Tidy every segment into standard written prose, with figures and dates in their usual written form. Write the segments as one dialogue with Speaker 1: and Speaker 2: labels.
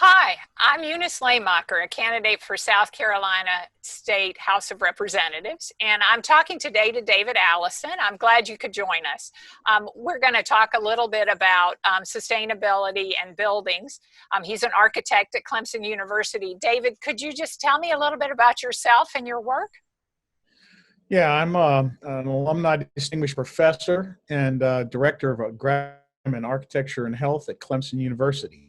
Speaker 1: Hi, I'm Eunice a candidate for South Carolina State House of Representatives, and I'm talking today to David Allison. I'm glad you could join us. We're going to talk a little bit about sustainability and buildings. He's an architect at Clemson University. David, could you just tell me a little bit about yourself and your work?
Speaker 2: Yeah, I'm an alumni distinguished professor and director of a graduate in architecture and health at Clemson University.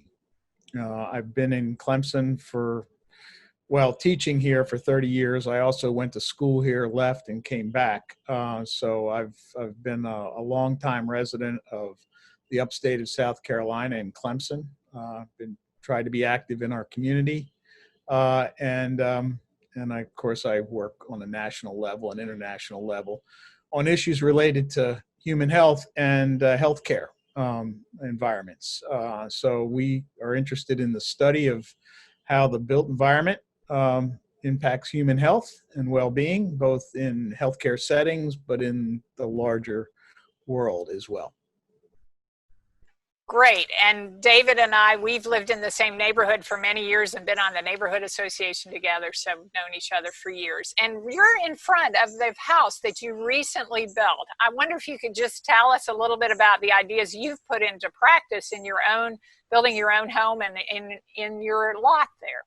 Speaker 2: I've been in Clemson for, well, teaching here for 30 years. I also went to school here, left, and came back. So I've been a longtime resident of the upstate of South Carolina in Clemson. Been tried to be active in our community, and of course, I work on a national level and international level on issues related to human health and healthcare environments. So we are interested in the study of how the built environment impacts human health and well-being, both in healthcare settings, but in the larger world as well.
Speaker 1: Great. And David and we've lived in the same neighborhood for many years and been on the neighborhood association together, so we've known each other for years. And you're in front of the house that you recently built. I wonder if you could just tell us a little bit about the ideas you've put into practice in your own, building your own home and in your lot there.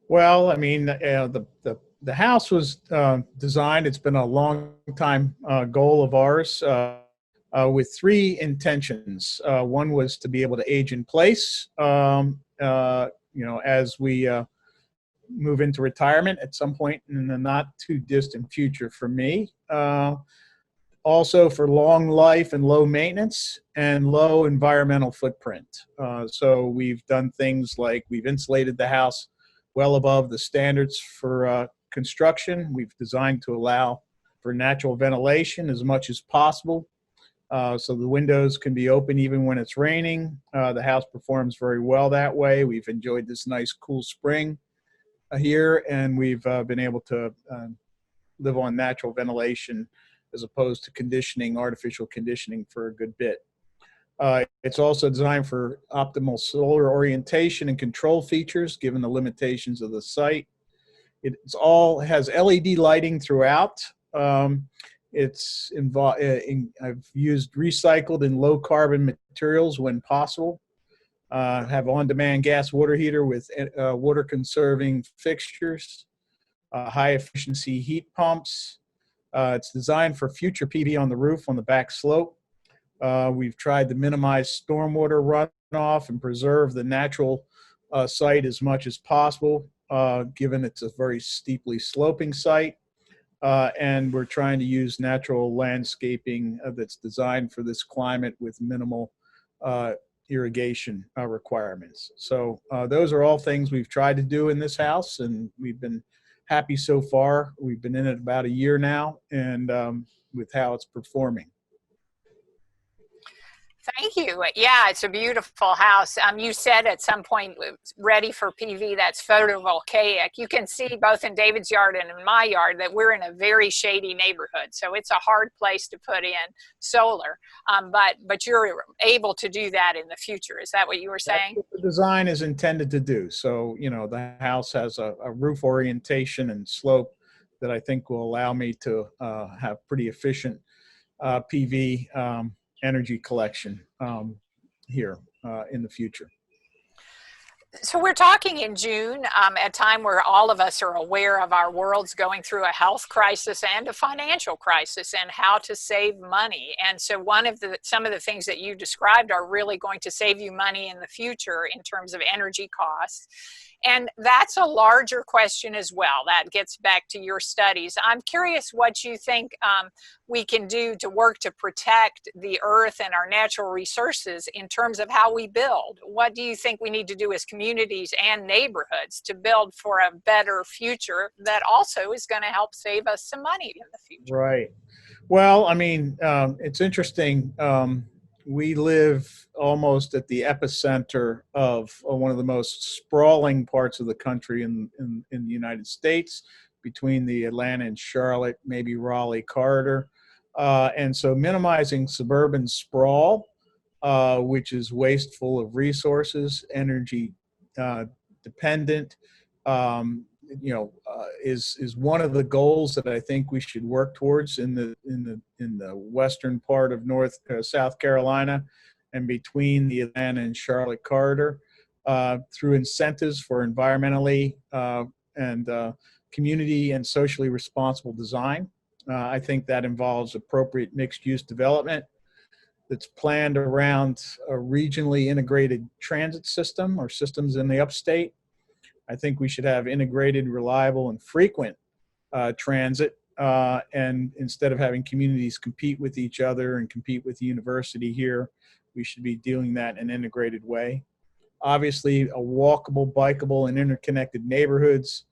Speaker 2: Well, I mean, the house was designed. It's been a long time goal of ours. With three intentions. One was to be able to age in place, as we move into retirement at some point in the not too distant future for me. Also for long life and low maintenance and low environmental footprint. So we've done things like we've insulated the house well above the standards for construction. We've designed to allow for natural ventilation as much as possible. So the windows can be open even when it's raining. The house performs very well that way. We've enjoyed this nice cool spring here, and we've been able to live on natural ventilation as opposed to artificial conditioning for a good bit. It's also designed for optimal solar orientation and control features given the limitations of the site. Has LED lighting throughout. I've used recycled and low carbon materials when possible. Have on-demand gas water heater with water conserving fixtures, high efficiency heat pumps. It's designed for future PV on the roof on the back slope. We've tried to minimize stormwater runoff and preserve the natural site as much as possible, given it's a very steeply sloping site. And we're trying to use natural landscaping that's designed for this climate with minimal irrigation requirements. So those are all things we've tried to do in this house, and we've been happy so far. We've been in it about a year now, and with how it's performing.
Speaker 1: Thank you. Yeah, it's a beautiful house. You said at some point ready for PV, that's photovoltaic. You can see both in David's yard and in my yard that we're in a very shady neighborhood. So it's a hard place to put in solar. But you're able to do that in the future. Is that what you were saying?
Speaker 2: That's what the design is intended to do. So, the house has a roof orientation and slope that I think will allow me to have pretty efficient PV energy collection here in the future.
Speaker 1: So we're talking in June, a time where all of us are aware of our world's going through a health crisis and a financial crisis and how to save money. And so some of the things that you described are really going to save you money in the future in terms of energy costs. And that's a larger question as well. That gets back to your studies. I'm curious what you think we can do to work to protect the earth and our natural resources in terms of how we build. What do you think we need to do as communities and neighborhoods to build for a better future that also is going to help save us some money in the future?
Speaker 2: Right. Well, I mean, it's interesting. We live almost at the epicenter of one of the most sprawling parts of the country in the United States, between the Atlanta and Charlotte, maybe Raleigh corridor. And so minimizing suburban sprawl, which is wasteful of resources, energy dependent, is one of the goals that I think we should work towards in the western part of South Carolina, and between the Atlanta and Charlotte corridor, through incentives for environmentally and community and socially responsible design. I think that involves appropriate mixed-use development that's planned around a regionally integrated transit system or systems in the upstate. I think we should have integrated, reliable, and frequent transit. And instead of having communities compete with each other and compete with the university here, we should be doing that in an integrated way. Obviously, a walkable, bikeable, and interconnected neighborhoods,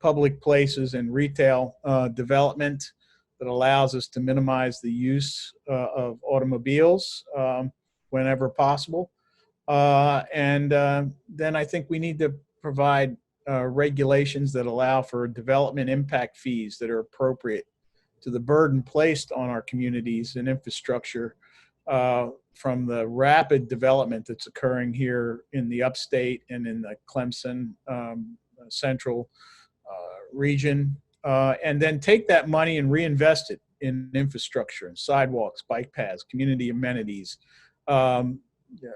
Speaker 2: public places, and retail development that allows us to minimize the use of automobiles whenever possible. Then I think we need to provide regulations that allow for development impact fees that are appropriate to the burden placed on our communities and infrastructure from the rapid development that's occurring here in the upstate and in the Clemson central region, and then take that money and reinvest it in infrastructure and sidewalks, bike paths, community amenities,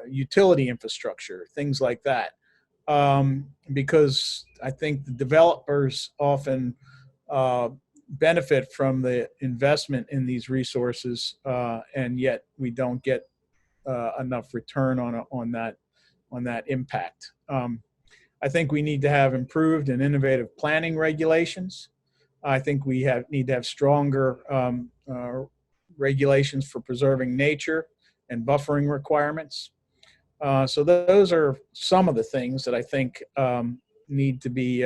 Speaker 2: utility infrastructure, things like that. Because I think the developers often benefit from the investment in these resources, and yet we don't get enough return on that impact. I think we need to have improved and innovative planning regulations. I think we need to have stronger regulations for preserving nature and buffering requirements. So those are some of the things that I think need to be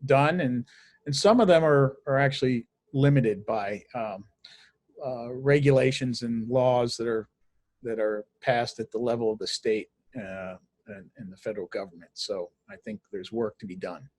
Speaker 2: done, and some of them are actually limited by regulations and laws that are passed at the level of the state and the federal government. So I think there's work to be done.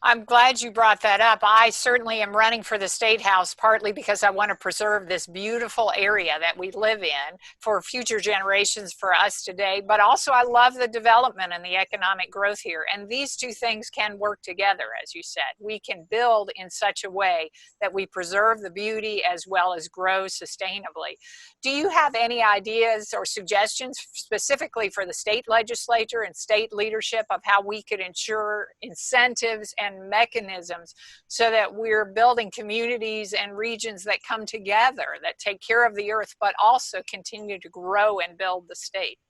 Speaker 1: I'm glad you brought that up. I certainly am running for the State House, partly because I want to preserve this beautiful area that we live in for future generations, for us today, but also I love the development and the economic growth here. And these two things can work together, as you said. We can build in such a way that we preserve the beauty as well as grow sustainably. Do you have any ideas or suggestions specifically for the state legislature and state leadership of how we could ensure incentives and mechanisms so that we're building communities and regions that come together, that take care of the earth, but also continue to grow and build the state?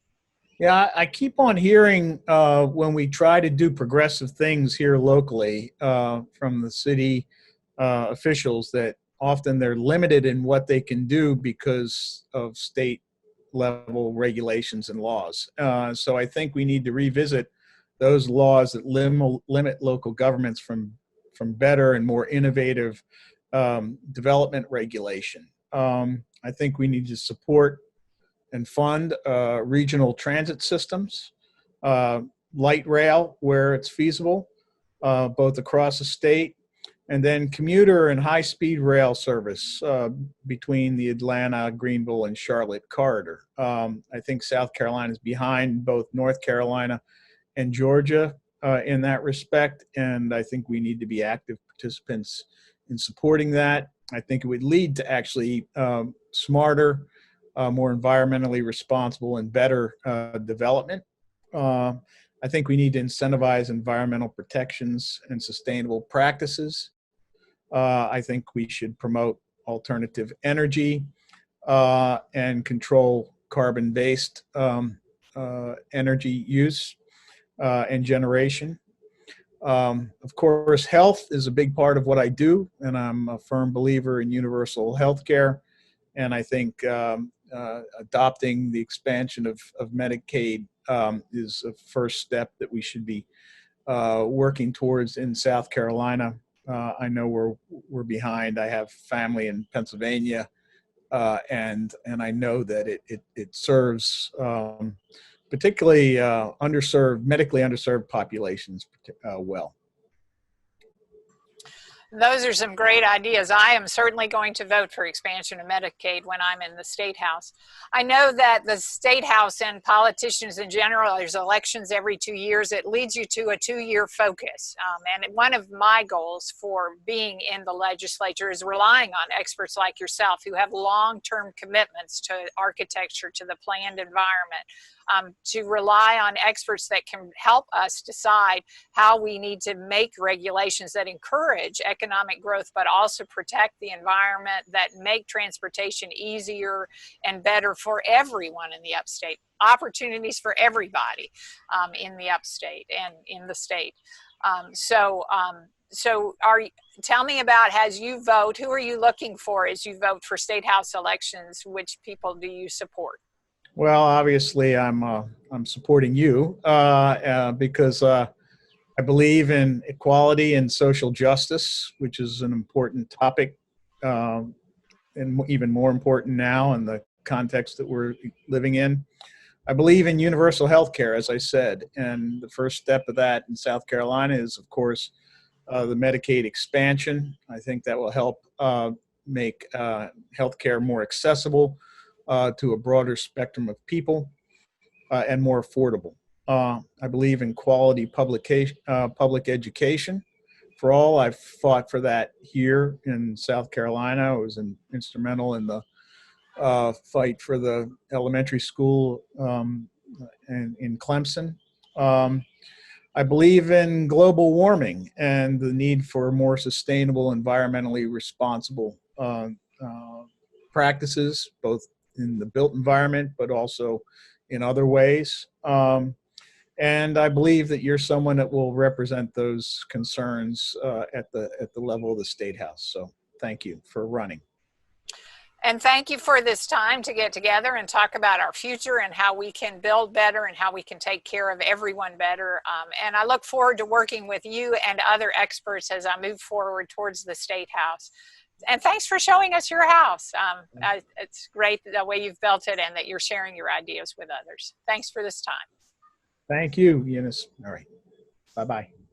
Speaker 2: Yeah, I keep on hearing when we try to do progressive things here locally from the city officials that often they're limited in what they can do because of state level regulations and laws. So I think we need to revisit those laws that limit local governments from better and more innovative development regulation. I think we need to support and fund regional transit systems, light rail where it's feasible, both across the state, and then commuter and high-speed rail service between the Atlanta, Greenville, and Charlotte corridor. I think South Carolina is behind both North Carolina and Georgia in that respect, and I think we need to be active participants in supporting that. I think it would lead to actually smarter, more environmentally responsible, and better development. I think we need to incentivize environmental protections and sustainable practices. I think we should promote alternative energy and control carbon-based energy use and generation. Of course, health is a big part of what I do, and I'm a firm believer in universal health care. And I think adopting the expansion of Medicaid is a first step that we should be working towards in South Carolina. I know we're behind. I have family in Pennsylvania, and I know that it serves particularly medically underserved populations well.
Speaker 1: Those are some great ideas. I am certainly going to vote for expansion of Medicaid when I'm in the State House. I know that the State House and politicians in general, there's elections every 2 years. It leads you to a 2-year focus. And one of my goals for being in the legislature is relying on experts like yourself who have long-term commitments to architecture, to the planned environment, to rely on experts that can help us decide how we need to make regulations that encourage economic growth, but also protect the environment, that make transportation easier and better for everyone in the upstate, opportunities for everybody in the upstate and in the state. Tell me about, as you vote, who are you looking for as you vote for State House elections? Which people do you support?
Speaker 2: Well, obviously, I'm supporting you because I believe in equality and social justice, which is an important topic, and even more important now in the context that we're living in. I believe in universal health care, as I said, and the first step of that in South Carolina is, of course, the Medicaid expansion. I think that will help make health care more accessible to a broader spectrum of people and more affordable. I believe in quality public education for all. I've fought for that here in South Carolina. I was instrumental in the fight for the elementary school in Clemson. I believe in global warming and the need for more sustainable, environmentally responsible practices, both in the built environment, but also in other ways. And I believe that you're someone that will represent those concerns at the level of the State House. So thank you for running.
Speaker 1: And thank you for this time to get together and talk about our future and how we can build better and how we can take care of everyone better. And I look forward to working with you and other experts as I move forward towards the State House. And thanks for showing us your house. It's great the way you've built it and that you're sharing your ideas with others. Thanks for this time.
Speaker 2: Thank you, Eunice. All right. Bye-bye.